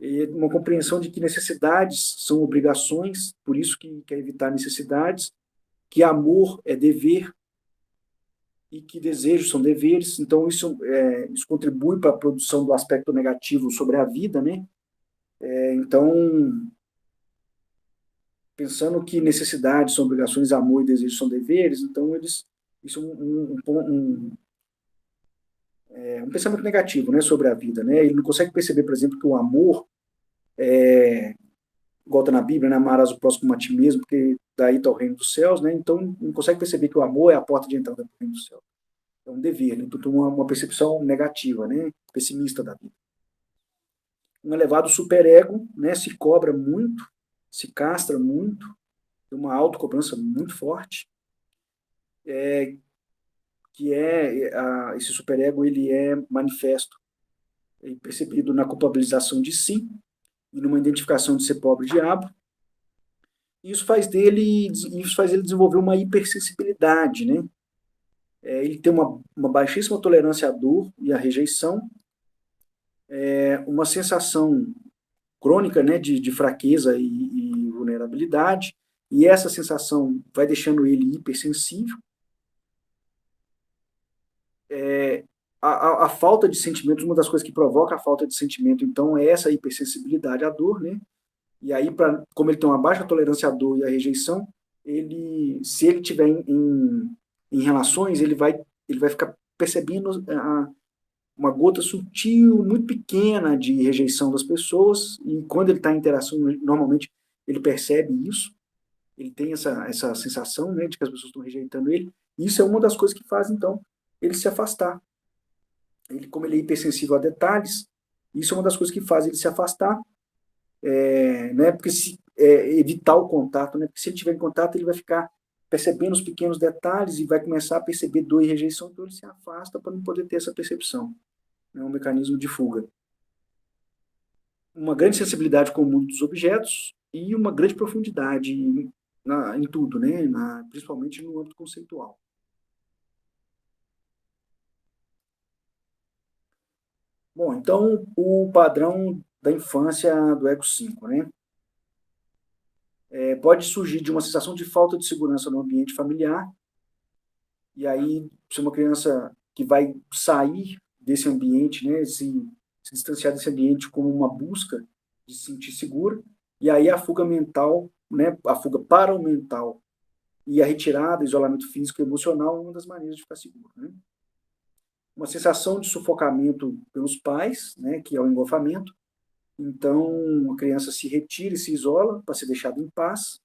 e uma compreensão de que necessidades são obrigações, por isso que quer evitar necessidades, que amor é dever, e que desejos são deveres, então isso contribui para a produção do aspecto negativo sobre a vida, né? Então, pensando que necessidades são obrigações, amor e desejos são deveres, então isso é um pensamento negativo, né, sobre a vida, né? Ele não consegue perceber, por exemplo, que o amor igual está na Bíblia, né, amarás o próximo como a ti mesmo, porque daí está o reino dos céus, né? Então não consegue perceber que o amor é a porta de entrada para o reino dos céus. É um dever, né? Então tem uma percepção negativa, né, pessimista da vida. Um elevado superego, né, se cobra muito, se castra muito, tem uma autocobrança muito forte, esse superego ele é manifesto e percebido na culpabilização de si e numa identificação de ser pobre diabo. Isso faz ele desenvolver uma hipersensibilidade, né? Ele tem uma baixíssima tolerância à dor e à rejeição, uma sensação crônica, né, de fraqueza e vulnerabilidade, e essa sensação vai deixando ele hipersensível. A falta de sentimentos, uma das coisas que provoca a falta de sentimento, então, é essa hipersensibilidade à dor, né? E aí, como ele tem uma baixa tolerância à dor e à rejeição, se ele tiver em relações, ele vai ficar percebendo uma gota sutil, muito pequena de rejeição das pessoas, e quando ele está em interação, normalmente ele percebe isso, ele tem essa sensação, né, de que as pessoas estão rejeitando ele, e isso é uma das coisas que faz, então, ele se afastar. Como ele é hipersensível a detalhes, isso é uma das coisas que faz ele se afastar, né, porque evitar o contato, né, porque se ele tiver em contato, ele vai ficar percebendo os pequenos detalhes e vai começar a perceber dor e rejeição, então ele se afasta para não poder ter essa percepção. É um mecanismo de fuga. Uma grande sensibilidade com o mundo dos objetos e uma grande profundidade em tudo, né, principalmente no âmbito conceitual. Bom, então, o padrão da infância do ego 5, né? Pode surgir de uma sensação de falta de segurança no ambiente familiar, e aí, se uma criança que vai sair desse ambiente, né, se distanciar desse ambiente como uma busca de se sentir segura, e aí a fuga mental, né, a fuga para o mental e a retirada, isolamento físico e emocional é uma das maneiras de ficar seguro, né? Uma sensação de sufocamento pelos pais, né, que é o engolfamento. Então, a criança se retira e se isola para ser deixada em paz.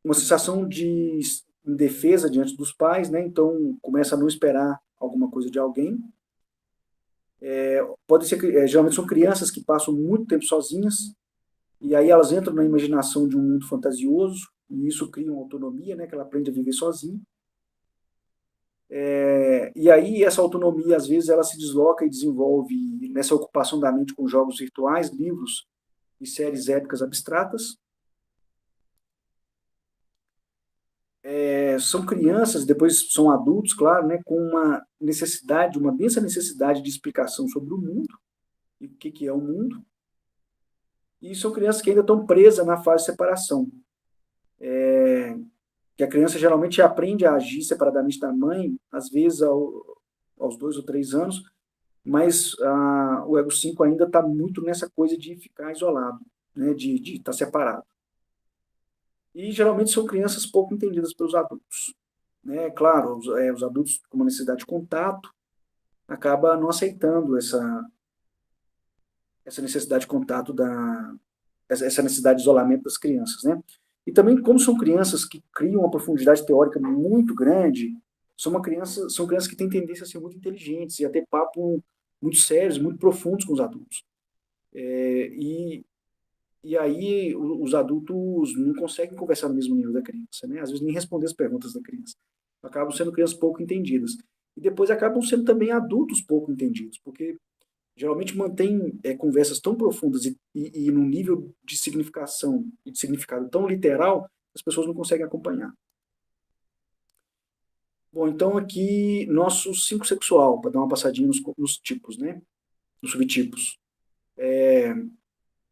Uma sensação de indefesa diante dos pais, né? Então, começa a não esperar alguma coisa de alguém. Pode ser que, geralmente são crianças que passam muito tempo sozinhas, e aí elas entram na imaginação de um mundo fantasioso, e isso cria uma autonomia, né? Que ela aprende a viver sozinha. E aí essa autonomia, às vezes, ela se desloca e desenvolve nessa ocupação da mente com jogos virtuais, livros e séries épicas abstratas. São crianças, depois são adultos, claro, né, com uma necessidade, uma densa necessidade de explicação sobre o mundo, e o que é o mundo, e são crianças que ainda estão presas na fase de separação, que a criança geralmente aprende a agir separadamente da mãe, às vezes aos 2 ou 3 anos, mas o ego 5 ainda está muito nessa coisa de ficar isolado, né, de estar separado. E geralmente são crianças pouco entendidas pelos adultos. Né? Claro, os adultos com uma necessidade de contato acabam não aceitando essa necessidade de contato, essa necessidade de isolamento das crianças. Né? E também, como são crianças que criam uma profundidade teórica muito grande, são crianças que têm tendência a ser muito inteligentes e a ter papo muito sérios, muito profundos com os adultos. E aí os adultos não conseguem conversar no mesmo nível da criança, né? Às vezes nem responder as perguntas da criança. Acabam sendo crianças pouco entendidas. E depois acabam sendo também adultos pouco entendidos, porque geralmente mantém conversas tão profundas e num nível de significação e de significado tão literal, as pessoas não conseguem acompanhar. Bom, então aqui nosso 5 sexual, para dar uma passadinha nos tipos, né? Nos subtipos.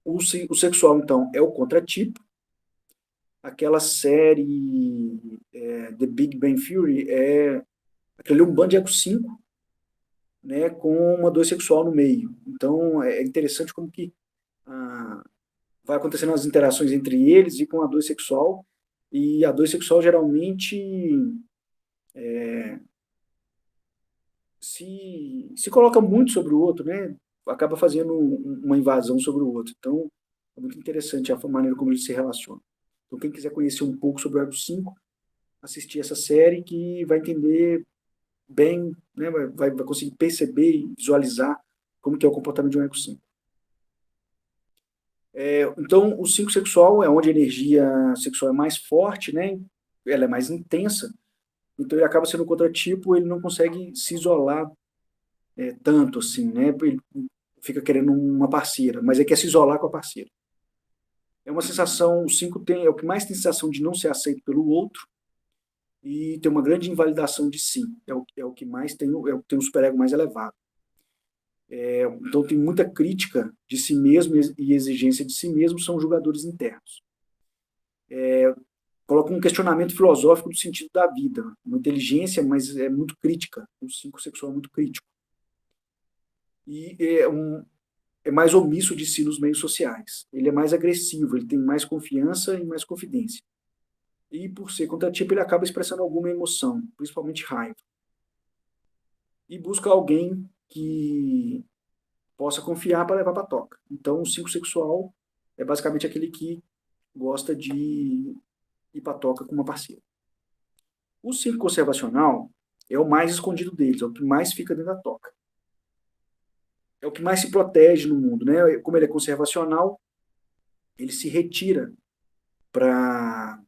O sexual, então, é o contratipo. Aquela série The Big Bang Theory aquele um bando de ego 5, né, com uma 2 sexual no meio. Então, é interessante como que vai acontecendo as interações entre eles e com a 2 sexual, e a 2 sexual geralmente se coloca muito sobre o outro, né, acaba fazendo uma invasão sobre o outro. Então, é muito interessante a maneira como eles se relacionam. Então, quem quiser conhecer um pouco sobre o ego 5, assistir essa série que vai entender bem, né, vai conseguir perceber e visualizar como que é o comportamento de um ego 5. Então, o 5 sexual é onde a energia sexual é mais forte, né, ela é mais intensa, então ele acaba sendo contratipo, ele não consegue se isolar tanto assim, né, ele fica querendo uma parceira, mas ele quer se isolar com a parceira. É uma sensação, o 5 é o que mais tem sensação de não ser aceito pelo outro, e tem uma grande invalidação de si, é o que mais tem, tem um superego mais elevado. Então tem muita crítica de si mesmo e exigência de si mesmo, são julgadores internos. Coloca um questionamento filosófico do sentido da vida, uma inteligência, mas é muito crítica, o 5 sexual é muito crítico. E é mais omisso de si nos meios sociais, ele é mais agressivo, ele tem mais confiança e mais confidência. E por ser contratipo, ele acaba expressando alguma emoção, principalmente raiva. E busca alguém que possa confiar para levar para a toca. Então, o 5 sexual é basicamente aquele que gosta de ir para a toca com uma parceira. O 5 conservacional é o mais escondido deles, é o que mais fica dentro da toca. É o que mais se protege no mundo, né? Como ele é conservacional, ele se retira para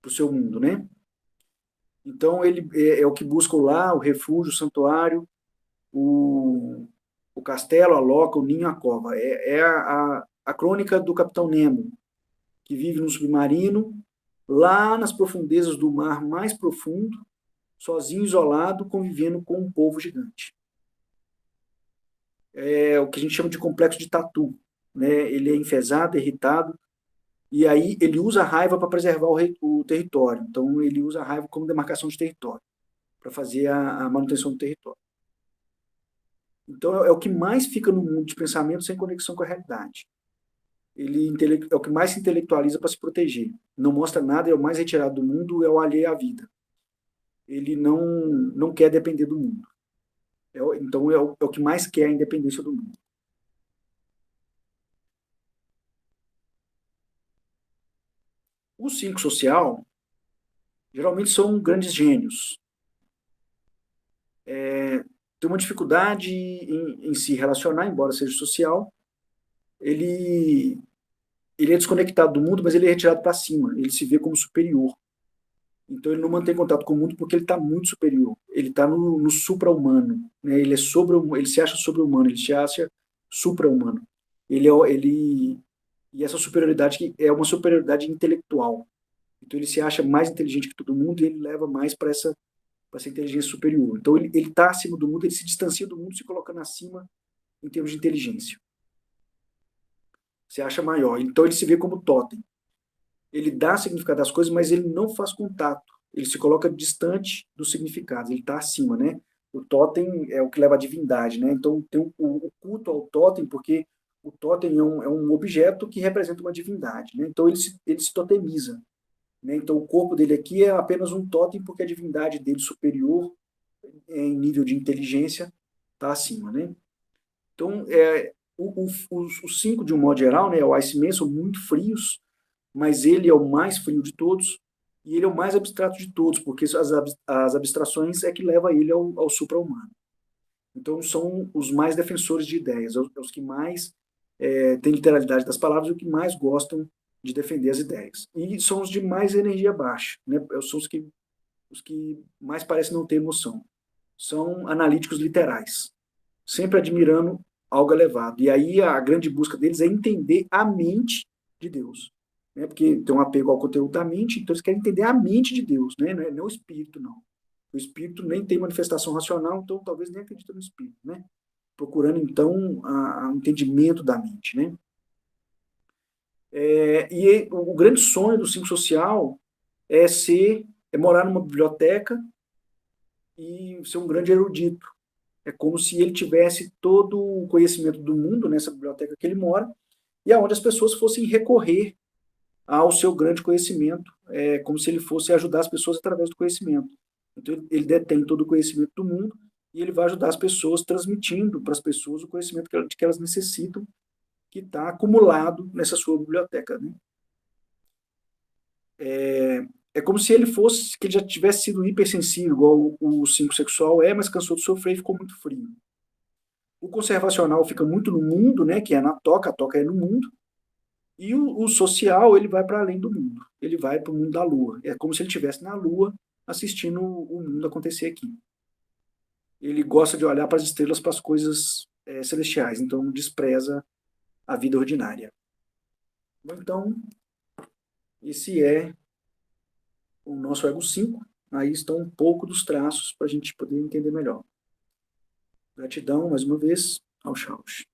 o seu mundo, né? Então, ele é o que busca lá, o refúgio, o santuário, o castelo, a loca, o ninho, a cova. É a crônica do Capitão Nemo, que vive no submarino, lá nas profundezas do mar mais profundo, sozinho, isolado, convivendo com um povo gigante. É o que a gente chama de complexo de Tatu. Né? Ele é enfesado, irritado, e aí ele usa a raiva para preservar o território. Então, ele usa a raiva como demarcação de território, para fazer a manutenção do território. Então, é o que mais fica no mundo de pensamento sem conexão com a realidade. Ele é o que mais se intelectualiza para se proteger. Não mostra nada, é o mais retirado do mundo, é o alheio à vida. Ele não quer depender do mundo. Então, é o que mais quer a independência do mundo. O 5 social, geralmente são grandes gênios. Tem uma dificuldade em se relacionar, embora seja social. Ele é desconectado do mundo, mas ele é retirado para cima. Ele se vê como superior. Então ele não mantém contato com o mundo porque ele está muito superior. Ele está no supra-humano, né? Ele se acha sobre-humano, ele se acha supra-humano. E essa superioridade que é uma superioridade intelectual. Então ele se acha mais inteligente que todo mundo e ele leva mais para essa inteligência superior. Então ele está acima do mundo, ele se distancia do mundo, se colocando acima em termos de inteligência. Se acha maior. Então ele se vê como totem. Ele dá significado às coisas, mas ele não faz contato. Ele se coloca distante dos significados, ele está acima, né? O totem é o que leva à divindade, né? Então tem o culto ao totem, porque o totem é um objeto que representa uma divindade, né? Então ele se totemiza, né? Então o corpo dele aqui é apenas um totem, porque a divindade dele superior, em nível de inteligência, está acima, né? Então, os cinco, de um modo geral, né, o Iceman, são muito frios, mas ele é o mais frio de todos e ele é o mais abstrato de todos, porque as abstrações é que leva ele ao supra-humano. Então, são os mais defensores de ideias, os que mais têm literalidade das palavras e os que mais gostam de defender as ideias. E são os de mais energia baixa, né? São os que mais parecem não ter emoção. São analíticos literais, sempre admirando algo elevado. E aí a grande busca deles é entender a mente de Deus, né? Porque tem um apego ao conteúdo da mente, então eles querem entender a mente de Deus, né? Não é o espírito, não. O espírito nem tem manifestação racional, então talvez nem acredita no espírito, né? Procurando, então, o entendimento da mente, né? E o grande sonho do cinco social é morar numa biblioteca e ser um grande erudito. É como se ele tivesse todo o conhecimento do mundo nessa biblioteca que ele mora, e aonde as pessoas fossem recorrer ao seu grande conhecimento, como se ele fosse ajudar as pessoas através do conhecimento. Então, ele detém todo o conhecimento do mundo e ele vai ajudar as pessoas, transmitindo para as pessoas o conhecimento que elas necessitam, que está acumulado nessa sua biblioteca, né? É como se ele fosse, que ele já tivesse sido hipersensível, igual o cinco sexual mas cansou de sofrer e ficou muito frio. O conservacional fica muito no mundo, né, que é na toca, a toca é no mundo, e o social, ele vai para além do mundo, ele vai para o mundo da lua. É como se ele estivesse na lua assistindo o mundo acontecer aqui. Ele gosta de olhar para as estrelas, para as coisas celestiais, então despreza a vida ordinária. Então, esse é o nosso ego 5. Aí estão um pouco dos traços para a gente poder entender melhor. Gratidão, mais uma vez, ao Charles.